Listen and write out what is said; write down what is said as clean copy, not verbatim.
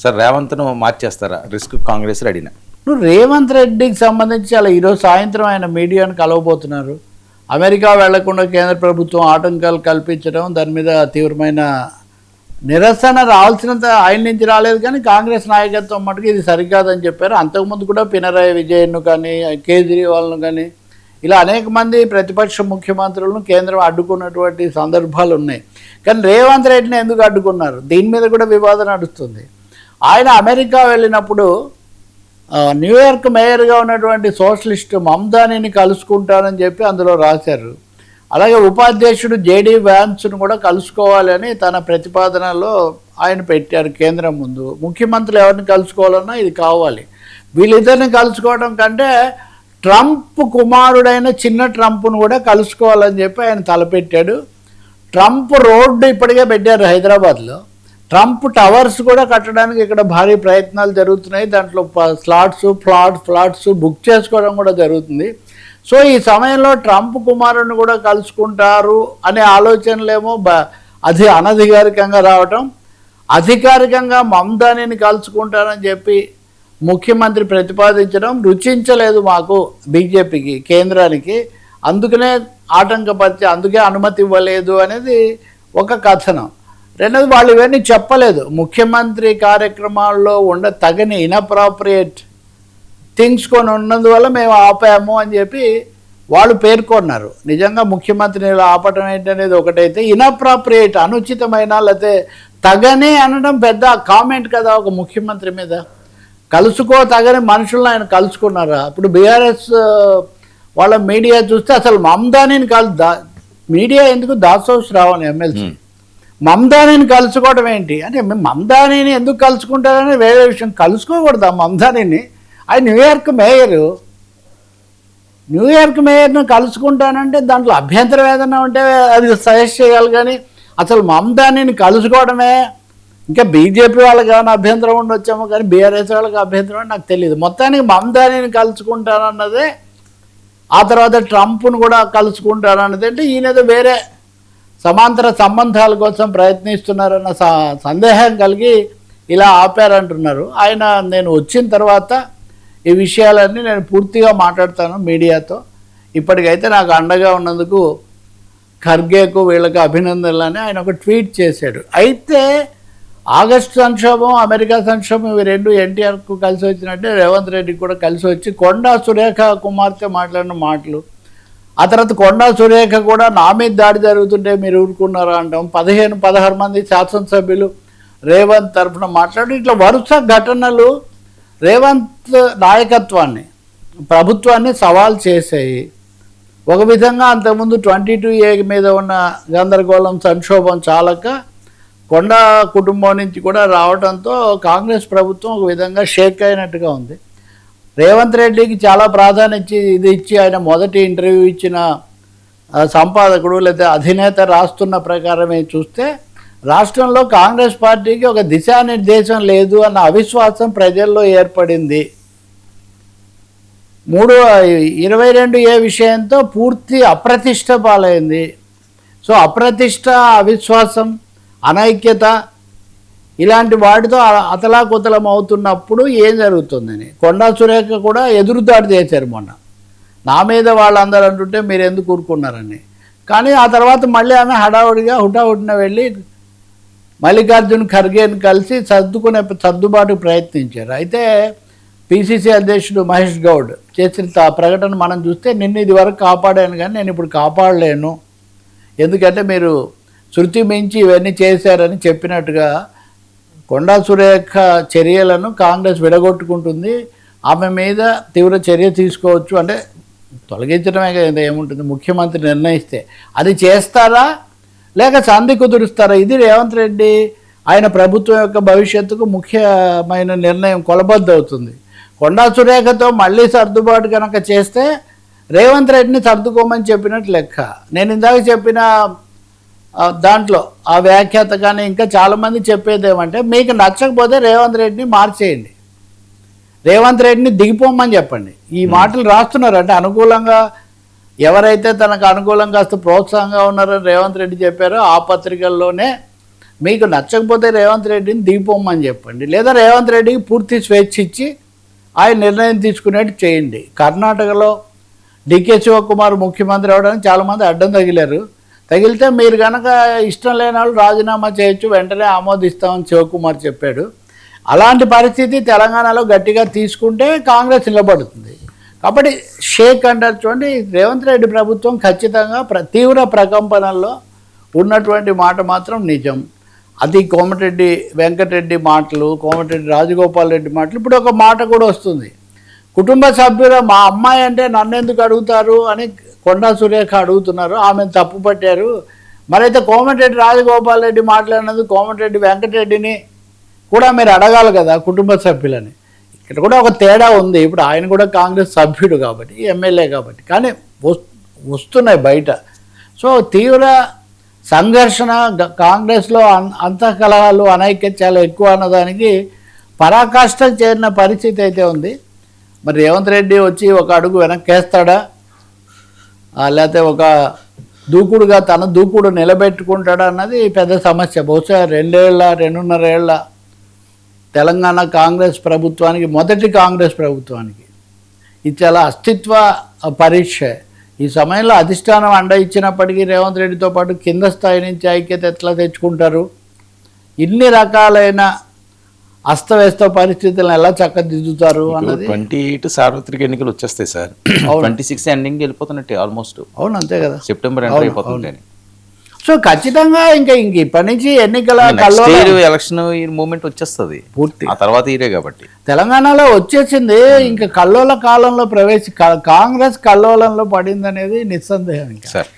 Sir రేవంత్ను మార్చేస్తారా risk Congress అడిగిన? ఇప్పుడు రేవంత్ రెడ్డికి సంబంధించి అలా ఈరోజు సాయంత్రం ఆయన మీడియాను కలవబోతున్నారు. అమెరికా వెళ్లకుండా కేంద్ర ప్రభుత్వం ఆటంకాలు కల్పించడం, దాని మీద తీవ్రమైన నిరసన రావాల్సినంత ఆయన నుంచి రాలేదు, కానీ కాంగ్రెస్ నాయకత్వం మటుకు ఇది సరికాదని చెప్పారు. అంతకుముందు కూడా పినరాయి విజయన్ను కానీ కేజ్రీవాల్ను కానీ ఇలా అనేక మంది ప్రతిపక్ష ముఖ్యమంత్రులను కేంద్రం అడ్డుకున్నటువంటి సందర్భాలు ఉన్నాయి. కానీ రేవంత్ రెడ్డిని ఎందుకు అడ్డుకున్నారు, దీని మీద కూడా వివాదం నడుస్తుంది. ఆయన అమెరికా వెళ్ళినప్పుడు న్యూయార్క్ మేయర్గా ఉన్నటువంటి సోషలిస్ట్ మమ్దానిని కలుసుకుంటానని చెప్పి అందులో రాశారు. అలాగే ఉపాధ్యక్షుడు జేడీ వ్యాన్స్ను కూడా కలుసుకోవాలని తన ప్రతిపాదనలో ఆయన పెట్టారు కేంద్రం ముందు. ముఖ్యమంత్రులు ఎవరిని కలుసుకోవాలన్నా ఇది కావాలి. వీళ్ళిద్దరిని కలుసుకోవడం కంటే ట్రంప్ కుమారుడైన చిన్న ట్రంప్ను కూడా కలుసుకోవాలని చెప్పి ఆయన తలపెట్టాడు. ట్రంప్ రోడ్డు ఇప్పటికే పెట్టారు హైదరాబాద్లో. ట్రంప్ టవర్స్ కూడా కట్టడానికి ఇక్కడ భారీ ప్రయత్నాలు జరుగుతున్నాయి. దాంట్లో ఫ్లాట్స్ బుక్ చేసుకోవడం కూడా జరుగుతుంది. సో ఈ సమయంలో ట్రంప్ కుమారుని కూడా కలుసుకుంటారు అనే ఆలోచనలేమో అది అనధికారికంగా రావటం, అధికారికంగా మమ్దానిని కలుసుకుంటారని చెప్పి ముఖ్యమంత్రి ప్రతిపాదించడం రుచించలేదు మాకు బీజేపీకి, కేంద్రానికి. అందుకనే ఆటంకపరిచి అందుకే అనుమతి ఇవ్వలేదు అనేది ఒక కథనం. రెండోది, వాళ్ళు ఇవన్నీ చెప్పలేదు. ముఖ్యమంత్రి కార్యక్రమాల్లో తగని ఇన్అప్రాప్రియేట్ థింగ్స్ కొని ఉన్నందువల్ల మేము ఆపాము అని చెప్పి వాళ్ళు పేర్కొన్నారు. నిజంగా ముఖ్యమంత్రిని ఇలా ఆపటం ఏంటనేది ఒకటైతే, ఇన్అప్రాప్రియేట్ అనుచితమైన లేకపోతే తగని అనడం పెద్ద కామెంట్ కదా ఒక ముఖ్యమంత్రి మీద. తగని మనుషులను ఆయన కలుసుకున్నారా? ఇప్పుడు బీఆర్ఎస్ వాళ్ళ మీడియా చూస్తే అసలు మమ్దానిని మీడియా ఎందుకు దాసోహ్ శ్రావణ్ ఎమ్మెల్సీ మమ్దానిని కలుసుకోవడం ఏంటి అంటే, మమ్దానిని ఎందుకు కలుసుకుంటారని వేరే విషయం. కలుసుకోకూడదు మమ్దానిని. ఆయన న్యూయార్క్ మేయర్ను కలుసుకుంటానంటే దాంట్లో అభ్యంతరం ఏదైనా ఉంటే అది సజెస్ట్ చేయాలి, కానీ అసలు మమ్దానిని కలుసుకోవడమే. ఇంకా బీజేపీ వాళ్ళకి ఏమైనా అభ్యంతరం ఉండొచ్చామో కానీ బీఆర్ఎస్ వాళ్ళకి అభ్యంతరం అని నాకు తెలియదు. మొత్తానికి మమ్దానిని కలుసుకుంటానన్నదే, ఆ తర్వాత ట్రంప్ను కూడా కలుసుకుంటానన్నది. అంటే ఈయనదో వేరే సమాంతర సంబంధాల కోసం ప్రయత్నిస్తున్నారన్న సందేహం కలిగి ఇలా ఆపారంటున్నారు. ఆయన నేను వచ్చిన తర్వాత ఈ విషయాలన్నీ నేను పూర్తిగా మాట్లాడతాను మీడియాతో. ఇప్పటికైతే నాకు అండగా ఉన్నందుకు ఖర్గేకు వీళ్ళకి అభినందనలని ఆయన ఒక ట్వీట్ చేశాడు. అయితే ఆగస్టు సంక్షోభం, అమెరికా సంక్షోభం ఇవి రెండు ఎన్టీఆర్కు కలిసి వచ్చినట్టే రేవంత్ రెడ్డికి కూడా కలిసి వచ్చి కొండా సురేఖ కుమార్తె మాట్లాడిన మాటలు, ఆ తర్వాత కొండా సురేఖ కూడా నా మీద దాడి జరుగుతుంటే మీరు ఊరుకున్నారా అంటాం. 15-16 మంది శాసనసభ్యులు రేవంత్ తరఫున మాట్లాడి ఇట్లా వరుస ఘటనలు రేవంత్ నాయకత్వాన్ని, ప్రభుత్వాన్ని సవాల్ చేశాయి. ఒక విధంగా అంతకుముందు 22A మీద ఉన్న గందరగోళం, సంక్షోభం చాలక కొండా కుటుంబం నుంచి కూడా రావడంతో కాంగ్రెస్ ప్రభుత్వం ఒక విధంగా షేక్ అయినట్టుగా ఉంది. రేవంత్ రెడ్డికి చాలా ప్రాధాన్యత ఇది ఇచ్చి ఆయన మొదటి ఇంటర్వ్యూ ఇచ్చిన సంపాదకుడు లేదా అధినేత రాస్తున్న ప్రకారమే చూస్తే రాష్ట్రంలో కాంగ్రెస్ పార్టీకి ఒక దిశానిర్దేశం లేదు అన్న అవిశ్వాసం ప్రజల్లో ఏర్పడింది. 22A విషయంతో పూర్తి అప్రతిష్ట పాలైంది. సో అప్రతిష్ట, అవిశ్వాసం, అనైక్యత ఇలాంటి వాటితో అతలాకుతలం అవుతున్నప్పుడు ఏం జరుగుతుందని కొండా సురేఖ కూడా ఎదురుదాడి చేశారు మొన్న. నా మీద వాళ్ళందరూ అంటుంటే మీరు ఎందుకు ఊరుకున్నారని. కానీ ఆ తర్వాత మళ్ళీ ఆమె హుటాహుటిన వెళ్ళి మల్లికార్జున్ ఖర్గేని కలిసి సర్దుబాటు ప్రయత్నించారు. అయితే పిసిసి అధ్యక్షుడు మహేష్ గౌడ్ చేసిన ప్రకటన మనం చూస్తే, నిన్ను ఇది వరకు కాపాడాను కానీ నేను ఇప్పుడు కాపాడలేను, ఎందుకంటే మీరు శృతి మించి ఇవన్నీ చేశారని చెప్పినట్టుగా కొండా సురేఖ చర్యలను కాంగ్రెస్ విడగొట్టుకుంటుంది. ఆమె మీద తీవ్ర చర్య తీసుకోవచ్చు, అంటే తొలగించడమే కదా ఏముంటుంది, ముఖ్యమంత్రి నిర్ణయిస్తే అది చేస్తారా లేక సంధి కుదురుస్తారా? ఇది రేవంత్ రెడ్డి ఆయన ప్రభుత్వం యొక్క భవిష్యత్తుకు ముఖ్యమైన నిర్ణయం కొలబద్దవుతుంది. కొండా సురేఖతో మళ్ళీ సర్దుబాటు కనుక చేస్తే రేవంత్ రెడ్డిని సర్దుకోమని చెప్పినట్టు లెక్క. నేను ఇందాక చెప్పిన దాంట్లో ఆ వ్యాఖ్యాత కానీ ఇంకా చాలామంది చెప్పేది ఏమంటే, మీకు నచ్చకపోతే రేవంత్ రెడ్డిని మార్చేయండి, రేవంత్ రెడ్డిని దిగిపోమని చెప్పండి. ఈ మాటలు రాస్తున్నారు. అంటే అనుకూలంగా ఎవరైతే తనకు అనుకూలంగా కాస్త ప్రోత్సాహంగా ఉన్నారని రేవంత్ రెడ్డి చెప్పారో ఆ పత్రికల్లోనే మీకు నచ్చకపోతే రేవంత్ రెడ్డిని దిగిపోమని చెప్పండి, లేదా రేవంత్ రెడ్డికి పూర్తి స్వేచ్ఛ ఇచ్చి ఆయన నిర్ణయం తీసుకునేట్టు చేయండి. కర్ణాటకలో డికే శివకుమార్ ముఖ్యమంత్రి అవడానికి చాలామంది అడ్డం తగిలితే మీరు కనుక ఇష్టం లేని వాళ్ళు రాజీనామా చేయొచ్చు, వెంటనే ఆమోదిస్తామని శివకుమార్ చెప్పాడు. అలాంటి పరిస్థితి తెలంగాణలో గట్టిగా తీసుకుంటే కాంగ్రెస్ నిలబడుతుంది. కాబట్టి షేక్ అంటారు చూడండి, రేవంత్ రెడ్డి ప్రభుత్వం ఖచ్చితంగా తీవ్ర ప్రకంపనల్లో ఉన్నటువంటి మాట మాత్రం నిజం. అది కోమటిరెడ్డి వెంకటరెడ్డి మాటలు, కోమటిరెడ్డి రాజగోపాల్ రెడ్డి మాటలు. ఇప్పుడు ఒక మాట కూడా వస్తుంది, కుటుంబ సభ్యులు మా అమ్మాయి అంటే నన్ను ఎందుకు అడుగుతారు అని కొండా సురేఖ అడుగుతున్నారు, ఆమెను తప్పు పట్టారు. మరైతే కోమటిరెడ్డి రాజగోపాల్ రెడ్డి మాట్లాడినందుకు కోమటిరెడ్డి వెంకటరెడ్డిని కూడా మీరు అడగాలి కదా కుటుంబ సభ్యులని. ఇక్కడ కూడా ఒక తేడా ఉంది. ఇప్పుడు ఆయన కూడా కాంగ్రెస్ సభ్యుడు కాబట్టి, ఎమ్మెల్యే కాబట్టి, కానీ వస్తున్నాయి బయట. సో తీవ్ర సంఘర్షణ కాంగ్రెస్లో, అంతఃకలహాలు, అనైక్యత చాలా ఎక్కువ అన్నదానికి పరాకాష్ఠకు చేరిన పరిస్థితి అయితే ఉంది. మరి రేవంత్ రెడ్డి వచ్చి ఒక అడుగు వెనక్కేస్తాడా, లేకపోతే ఒక దూకుడుగా తన దూకుడు నిలబెట్టుకుంటాడా అన్నది పెద్ద సమస్య. బహుశా 2.5 ఏళ్ళ తెలంగాణ కాంగ్రెస్ ప్రభుత్వానికి, మొదటి కాంగ్రెస్ ప్రభుత్వానికి ఇది చాలా అస్తిత్వ పరీక్ష. ఈ సమయంలో అధిష్టానం అండ ఇచ్చినప్పటికీ రేవంత్ రెడ్డితో పాటు కింద స్థాయి నుంచి ఐక్యత ఎట్లా తెచ్చుకుంటారు, ఇన్ని రకాలైన అస్తవ్యస్త పరిస్థితులను ఎలా చక్కదిద్దుతారు అన్నది. 28 సార్వత్రిక ఎన్నికలు వచ్చేస్తాయి సార్, 26 ఎండింగ్ వెళ్ళిపోతున్నట్టే ఆల్మోస్ట్. అవును, అంతే కదా, సెప్టెంబర్ ఎంటర్ అయిపోతుంది. సో ఖచ్చితంగా ఇంక ఇప్పటి నుంచి ఎన్నికల ఎలక్షన్ మూమెంట్ వచ్చేస్తుంది పూర్తి, ఆ తర్వాత ఇదే కాబట్టి తెలంగాణలో వచ్చేసింది. ఇంకా కల్లోల కాలంలో కాంగ్రెస్ కల్లోలంలో పడింది అనేది నిస్సందేహం ఇంకా. సార్